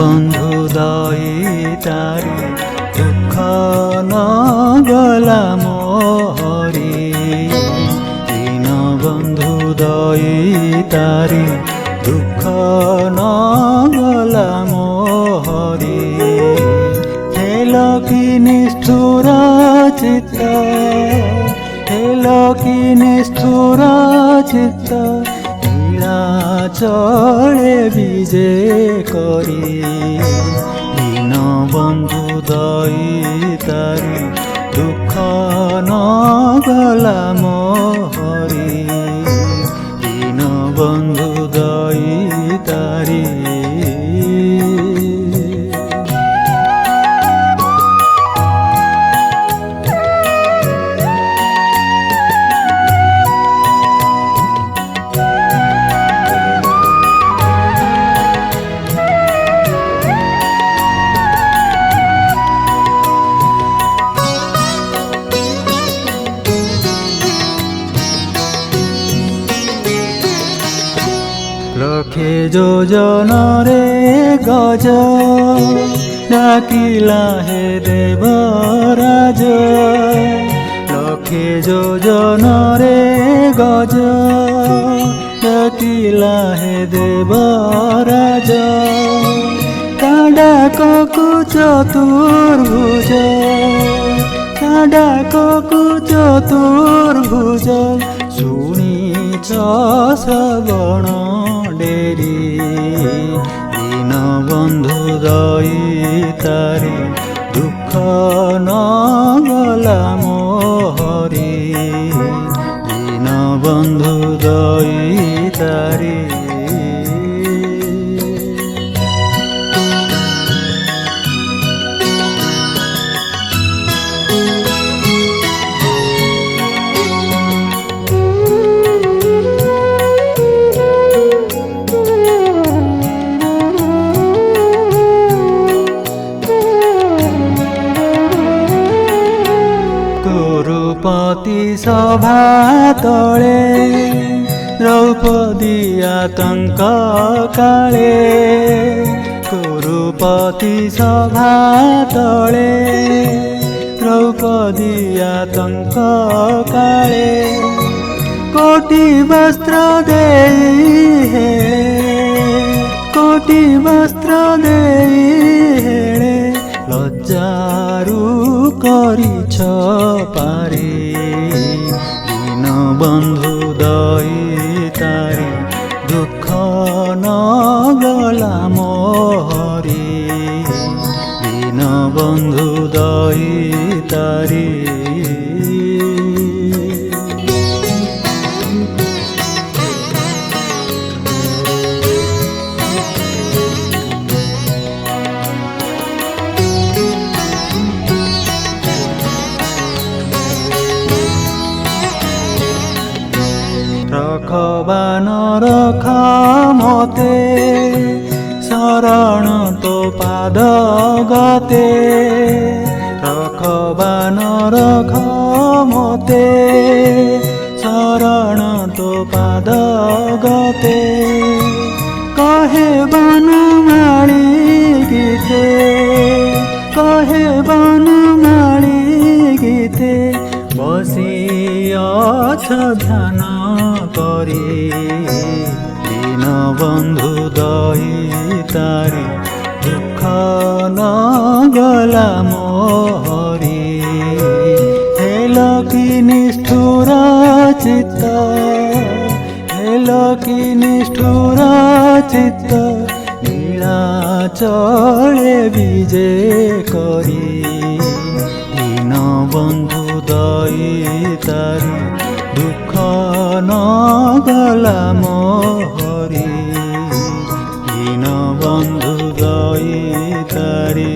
বন্ধু দয়িতারি দুঃখ নগলা মোহরি দীন বন্ধু দয়িতারি দুঃখ নগলা মোহরি হেল কি নিষ্ঠুর চিত্ত হেল কি নিষ্ঠুর চিত্ত চলে বিজে করি দীন বন্ধু দয়িতারি দুঃখ নগলা মোহরি দীন বন্ধু দয়িতারি লক্ষে যোজনরে গজ ডাকিলা হে দেবরাজ লক্ষে যোজনরে গজ ডাকিলা হে দেবরাজ ডাককু চতুর্ভুজ ডাককু চতুর্ভুজ শুনিছ শ্রবণ ডেরি দীন বন্ধু দয়িতারি দুঃখ নগলা মোহরি দীন বন্ধু দয়িতারি কুরুপতি সভা তলে দ্রৌপদী আতঙ্ক কালে কুরুপতি সভা তলে দ্রৌপদী আতঙ্ক কালে কোটি বস্ত্র দেই হেଳେ কোটি বস্ত্র দেই হেଳେ লজ্জারু করিছ পারে দীন বন্ধু দয়িতারি দুঃখ নগলা মোহরি দীন বন্ধু দয়িতারি রখবান রখ মতে শরণ তো পাদ গতে রখবান রখ মতে শরণ তো পাদ গতে কহে বনমালী গীতে কহে বনমালী গীতে বসিয়াছ ধ্যান করি দীন বন্ধু দয়িতারি দুঃখ নগলা মোহরি হেল কি নিষ্ঠুর চিত্ত হেল কি নিষ্ঠুর চিত্ত নীলাচলে বিজে করি দীন বন্ধু দয়িতারি দুঃখ নগলা মোহরি দীন বন্ধু দয়িতারি।